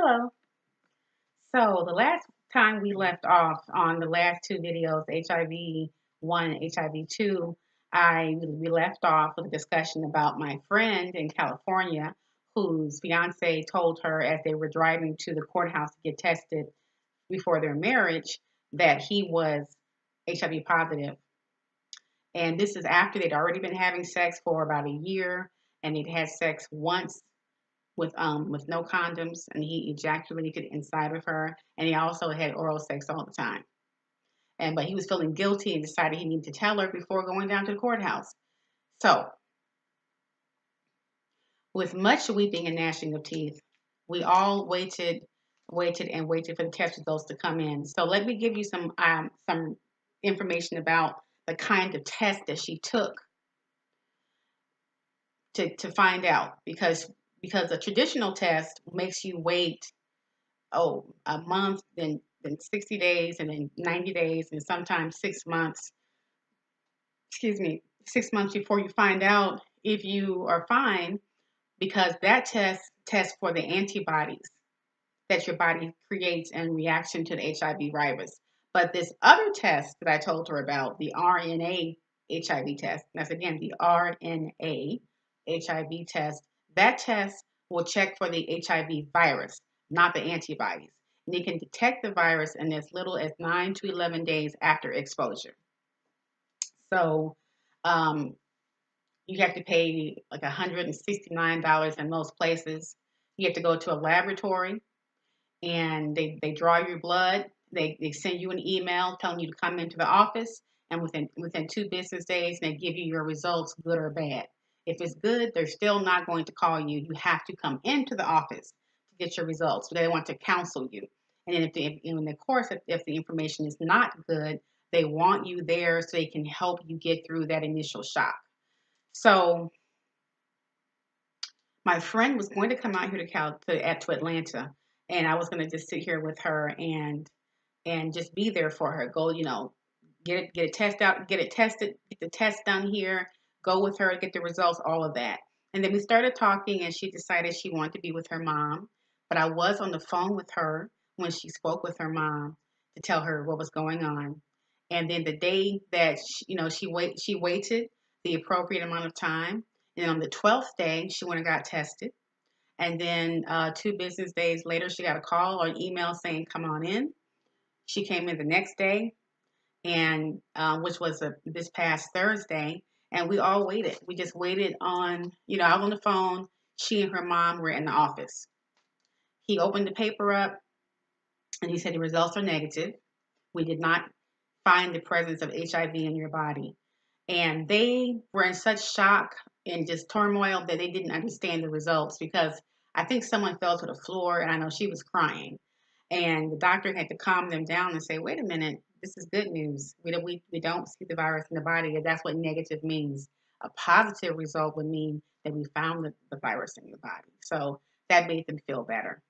Hello. So the last time we left off on the last two videos, HIV 1 and HIV 2, we left off with a discussion about my friend in California whose fiance told her as they were driving to the courthouse to get tested before their marriage that he was HIV positive. And this is after they'd already been having sex for about a year, and they'd had sex once with no condoms, and he ejaculated inside of her, and he also had oral sex all the time. But he was feeling guilty and decided he needed to tell her before going down to the courthouse. So with much weeping and gnashing of teeth, we all waited for the test results to come in. So let me give you some information about the kind of test that she took to find out, because a traditional test makes you wait a month, then 60 days, and then 90 days, and sometimes 6 months. Excuse me, 6 months before you find out if you are fine, because that test tests for the antibodies that your body creates in reaction to the HIV virus. But this other test that I told her about, the RNA HIV test, that's again the RNA HIV test, that test will check for the HIV virus, not the antibodies. And it can detect the virus in as little as 9 to 11 days after exposure. So um, you have to pay like $169 in most places. You have to go to a laboratory and they draw your blood. They send you an email telling you to come into the office, and within 2 business days, they give you your results, good or bad. If it's good, they're still not going to call you. You have to come into the office to get your results. They want to counsel you. And then in the course, if the information is not good, they want you there so they can help you get through that initial shock. So my friend was going to come out here to Atlanta, and I was going to just sit here with her and just be there for her. Go, get a test out, get it tested, get the test done here, go with her, get the results, all of that. And then we started talking, and she decided she wanted to be with her mom. But I was on the phone with her when she spoke with her mom to tell her what was going on. And then the day that she waited the appropriate amount of time, and on the 12th day she went and got tested. And then 2 business days later, she got a call or an email saying, "Come on in." She came in the next day, and which was this past Thursday, and we all waited. We just waited on, I was on the phone. She and her mom were in the office. He opened the paper up, and he said the results are negative. We did not find the presence of HIV in your body. And they were in such shock and just turmoil that they didn't understand the results, because I think someone fell to the floor, and I know she was crying. And the doctor had to calm them down and say, wait a minute, this is good news. We don't see the virus in the body. And that's what negative means. A positive result would mean that we found the virus in your body. So that made them feel better.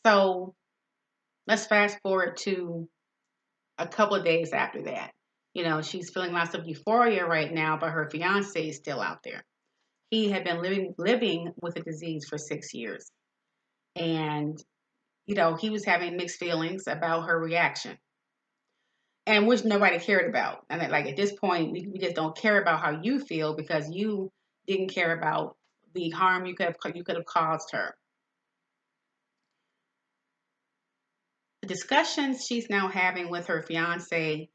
So let's fast forward to a couple of days after that. She's feeling lots of euphoria right now, but her fiance is still out there. He had been living with the disease for 6 years. And, he was having mixed feelings about her reaction, and which nobody cared about. And like at this point, we just don't care about how you feel, because you didn't care about the harm you could have caused her. The discussions she's now having with her fiance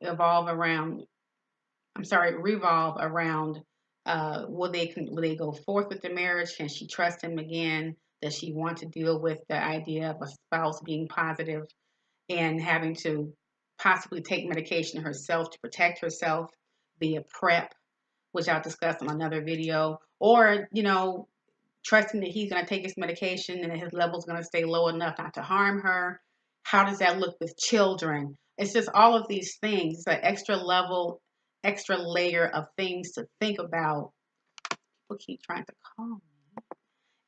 revolve around will they go forth with the marriage? Can she trust him again? Does she want to deal with the idea of a spouse being positive and having to possibly take medication herself to protect herself via PrEP, which I'll discuss in another video, or trusting that he's going to take his medication and that his level's going to stay low enough not to harm her? How does that look with children? It's just all of these things. It's an extra layer of things to think about. People keep trying to call me.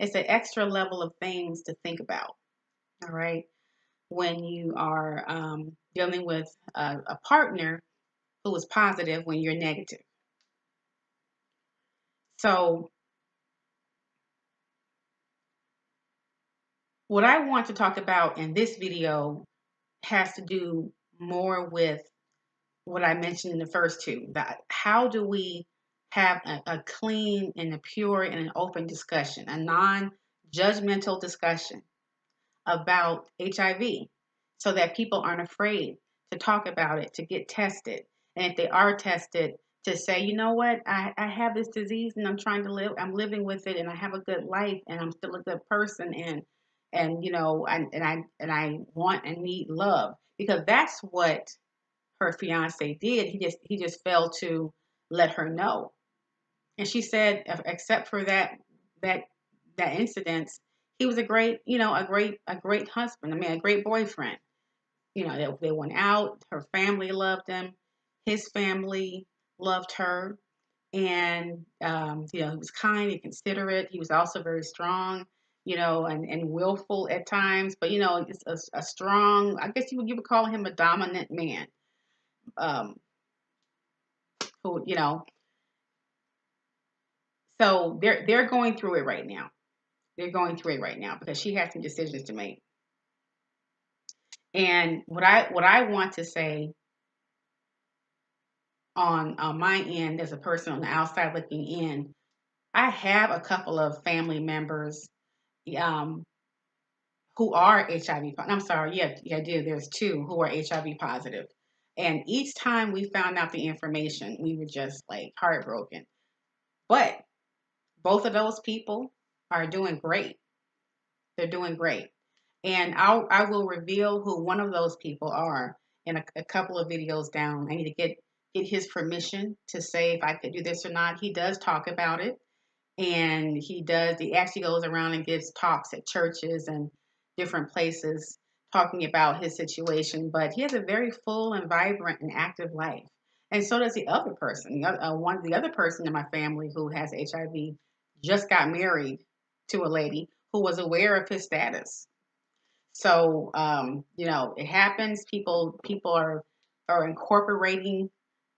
It's an extra level of things to think about. All right. When you are dealing with a partner who is positive when you're negative. So What I want to talk about in this video has to do more with what I mentioned in the first two. That how do we have a clean and a pure and an open discussion, a non-judgmental discussion about HIV so that people aren't afraid to talk about it, to get tested. And if they are tested, to say, you know what, I have this disease and I'm living with it and I have a good life and I'm still a good person and you know, I want and need love because that's what her fiance did. He just failed to let her know. And she said, except for that that incident, he was a great, you know, a great husband. I mean, a great boyfriend. You know, they went out. Her family loved him. His family loved her, and you know, he was kind and considerate. He was also very strong, you know, and willful at times. But you know, it's a strong. I guess you would call him a dominant man. Um, who you know, so they're going through it right now. They're going through it right now because she has some decisions to make. And what I want to say on my end as a person on the outside looking in, I have a couple of family members um, who are HIV. I'm sorry, yeah, I do. There's two who are HIV positive, and each time we found out the information, we were just like heartbroken. But both of those people are doing great. They're doing great. And I will reveal who one of those people are in a couple of videos down. I need to get his permission to say if I could do this or not. He does talk about it, and he actually goes around and gives talks at churches and different places talking about his situation. But he has a very full and vibrant and active life, and so does the other person. The other person in my family who has HIV just got married to a lady who was aware of his status. So you know, it happens. People are incorporating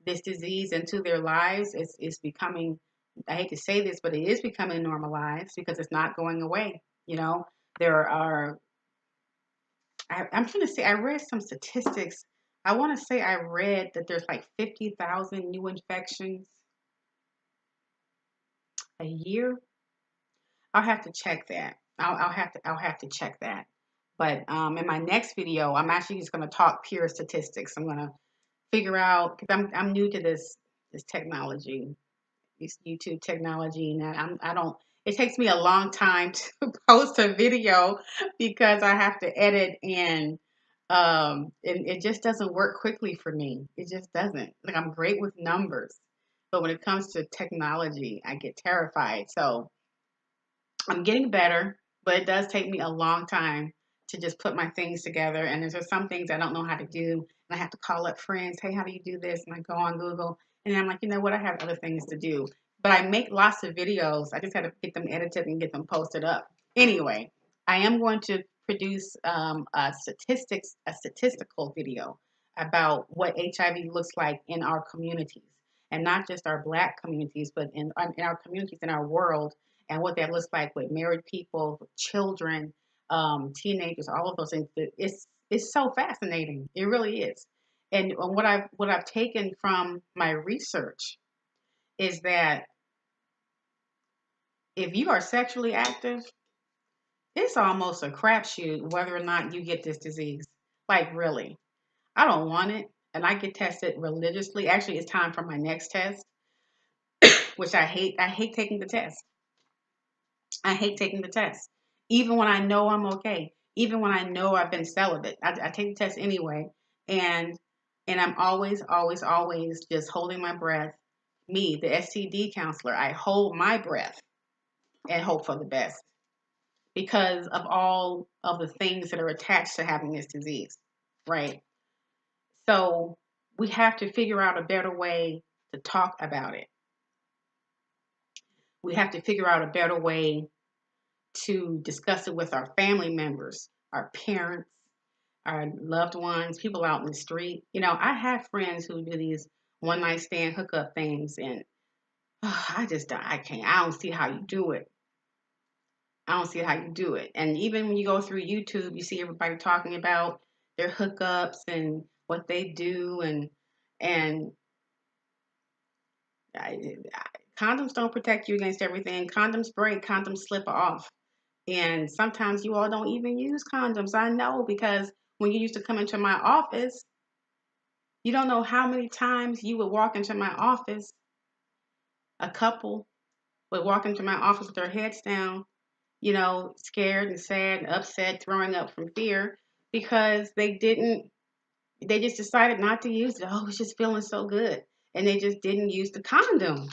this disease into their lives. It's becoming. I hate to say this, but it is becoming normalized because it's not going away. You know, there are. I'm trying to say. I read some statistics. I want to say I read that there's like 50,000 new infections a year. I'll have to check that. I'll have to check that. But in my next video, I'm actually just going to talk pure statistics. I'm going to figure out because I'm new to this technology, this YouTube technology, and I don't. It takes me a long time to post a video because I have to edit and it just doesn't work quickly for me. It just doesn't. Like I'm great with numbers, but when it comes to technology, I get terrified. So I'm getting better, but it does take me a long time to just put my things together. And there's just some things I don't know how to do. And I have to call up friends, hey, how do you do this? And I go on Google. And I'm like, you know what? I have other things to do. But I make lots of videos. I just had to get them edited and get them posted up. Anyway, I am going to produce a statistical video about what HIV looks like in our communities. And not just our Black communities, but in our communities, in our world, and what that looks like with married people, with children, teenagers, all of those things. It's so fascinating. It really is. And what I've taken from my research is that if you are sexually active, it's almost a crapshoot whether or not you get this disease. Like really, I don't want it, and I get tested religiously. Actually, it's time for my next test, which I hate. I hate taking the test. I hate taking the test, even when I know I'm okay. Even when I know I've been celibate, I take the test anyway, and I'm always, always, always just holding my breath. Me, the STD counselor, I hold my breath and hope for the best because of all of the things that are attached to having this disease, right? So we have to figure out a better way to talk about it. We have to figure out a better way to discuss it with our family members, our parents, our loved ones, people out in the street. You know, I have friends who do these one night stand hookup things, and I can't. I don't see how you do it. I don't see how you do it. And even when you go through YouTube, you see everybody talking about their hookups and what they do, and I, condoms don't protect you against everything. Condoms break, condoms slip off, and sometimes you all don't even use condoms. I know because when you used to come into my office, you don't know how many times you would walk into my office. A couple would walk into my office with their heads down, scared and sad and upset, throwing up from fear because they just decided not to use it. Oh, it's just feeling so good. And they just didn't use the condom.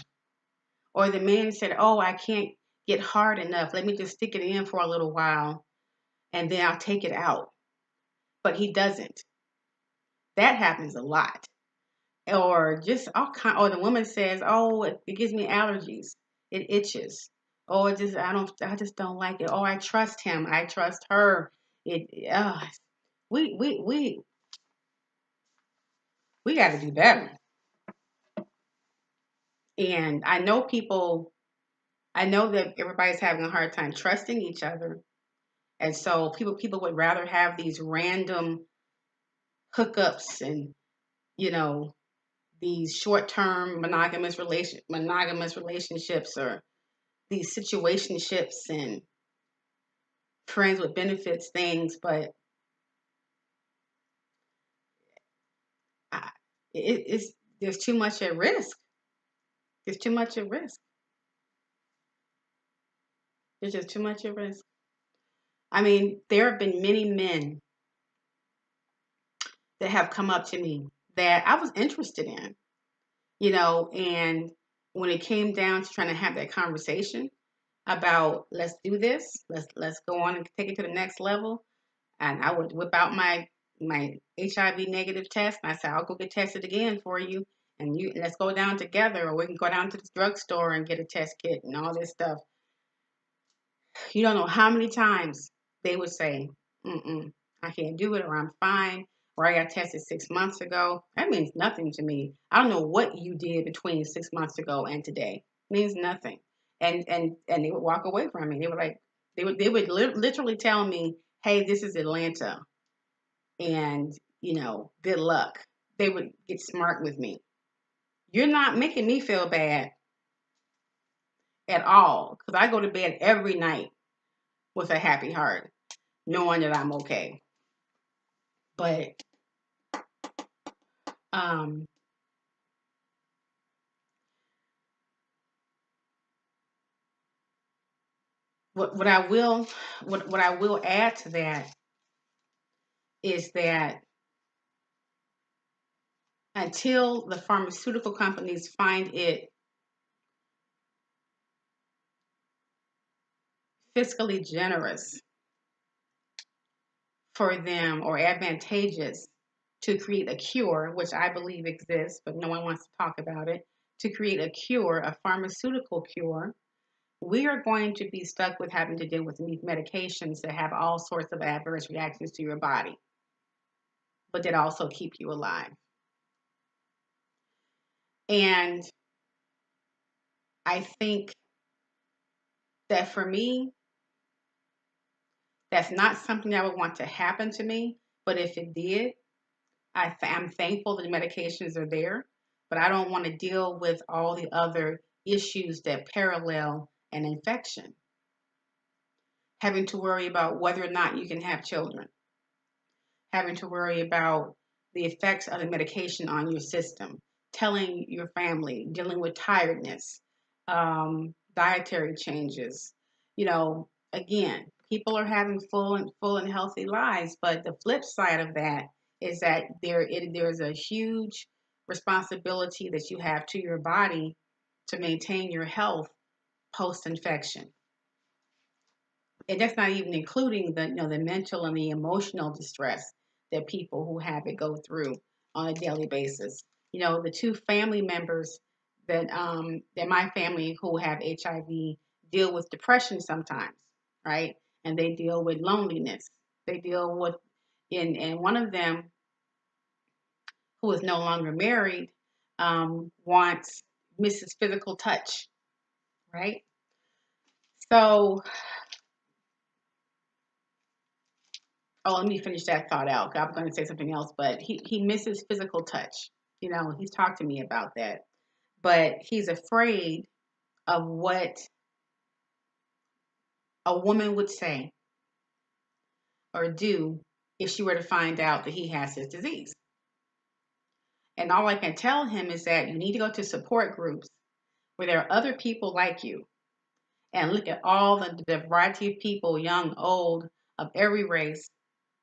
Or the man said, oh, I can't get hard enough. Let me just stick it in for a little while and then I'll take it out. But he doesn't. That happens a lot. Or just all kind. Or the woman says, oh, it gives me allergies. It itches. Oh, I just don't like it. Oh, I trust him. I trust her. It, uh, we, we, we, we got to do better. And I know that everybody's having a hard time trusting each other. And so people would rather have these random hookups and, you know, these short-term monogamous relationships or these situationships and friends with benefits things, but I, it's there's too much at risk. There's too much at risk. There's just too much at risk. I mean, there have been many men that have come up to me that I was interested in, and when it came down to trying to have that conversation about let's do this, let's go on and take it to the next level, and I would whip out my HIV negative test, and I said, I'll go get tested again for you, and you let's go down together, or we can go down to the drugstore and get a test kit and all this stuff. You don't know how many times they would say, mm-mm, I can't do it, or I'm fine, or I got tested 6 months ago. That means nothing to me. I don't know what you did between 6 months ago and today. It means nothing. And they would walk away from me. They were like, literally tell me, hey, this is Atlanta, and good luck. They would get smart with me. You're not making me feel bad at all, because I go to bed every night with a happy heart, knowing that I'm okay. But um, what I will add to that is that until the pharmaceutical companies find it fiscally generous for them or advantageous to create a cure, which I believe exists, but no one wants to talk about it, to create a cure, a pharmaceutical cure, we are going to be stuck with having to deal with these medications that have all sorts of adverse reactions to your body, but that also keep you alive. And I think that for me, that's not something I would want to happen to me. But if it did, I'm thankful that the medications are there. But I don't want to deal with all the other issues that parallel an infection. Having to worry about whether or not you can have children, having to worry about the effects of the medication on your system, telling your family, dealing with tiredness, dietary changes. Again, people are having full and healthy lives, but the flip side of that is that there's a huge responsibility that you have to your body to maintain your health post infection. And that's not even including the mental and the emotional distress that people who have it go through on a daily basis. The two family members that my family who have HIV deal with depression sometimes, right? And they deal with loneliness. They deal with and one of them who is no longer married wants Mrs. Physical Touch, right? So Oh, let me finish that thought out. I'm going to say something else, but he misses physical touch. You know, he's talked to me about that, but he's afraid of what a woman would say or do if she were to find out that he has his disease. And all I can tell him is that you need to go to support groups where there are other people like you and look at all the variety of people, young, old, of every race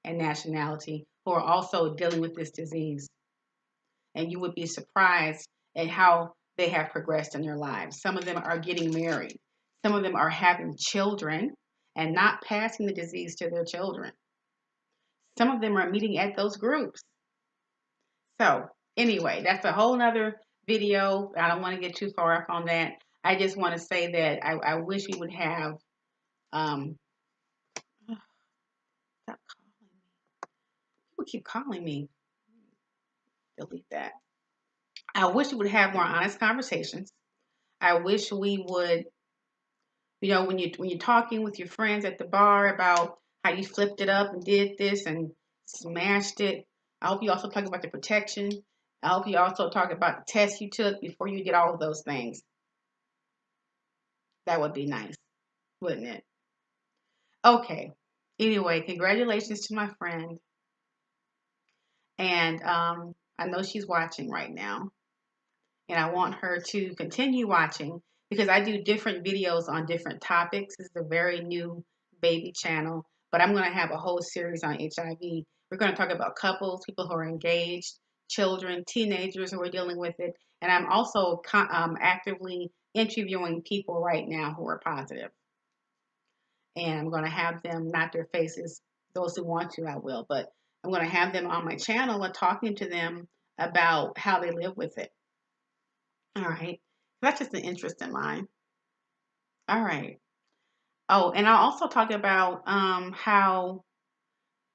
and nationality, who are also dealing with this disease. And you would be surprised at how they have progressed in their lives. Some of them are getting married, some of them are having children and not passing the disease to their children. Some of them are meeting at those groups. So, anyway, that's a whole nother video. I don't want to get too far off on that. I just want to say that I wish we would have. Um, Stop calling me. People keep calling me. Delete that. I wish we would have more honest conversations. I wish we would, when you're talking with your friends at the bar about how you flipped it up and did this and smashed it. I hope you also talk about the protection. I hope you also talk about the test you took before you did all of those things. That would be nice, wouldn't it? Okay. Anyway, congratulations to my friend. And I know she's watching right now. And I want her to continue watching because I do different videos on different topics. This is a very new baby channel, but I'm going to have a whole series on HIV. We're going to talk about couples, people who are engaged, children, teenagers who are dealing with it. And I'm also actively interviewing people right now who are positive. And I'm going to have them, not their faces, those who want to, I will, but I'm going to have them on my channel and talking to them about how they live with it. All right. That's just an interest in mine. All right. Oh, and I'll also talk about how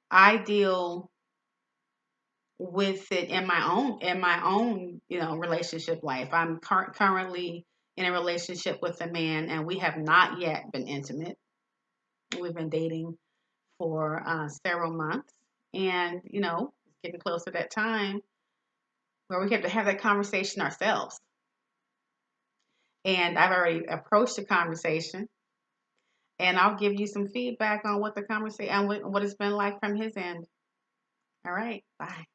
I deal with it in my own relationship life. I'm currently in a relationship with a man, and we have not yet been intimate. We've been dating for several months, and it's getting close to that time where we have to have that conversation ourselves. And I've already approached the conversation, and I'll give you some feedback on what the conversation and what it's been like from his end. All right, bye.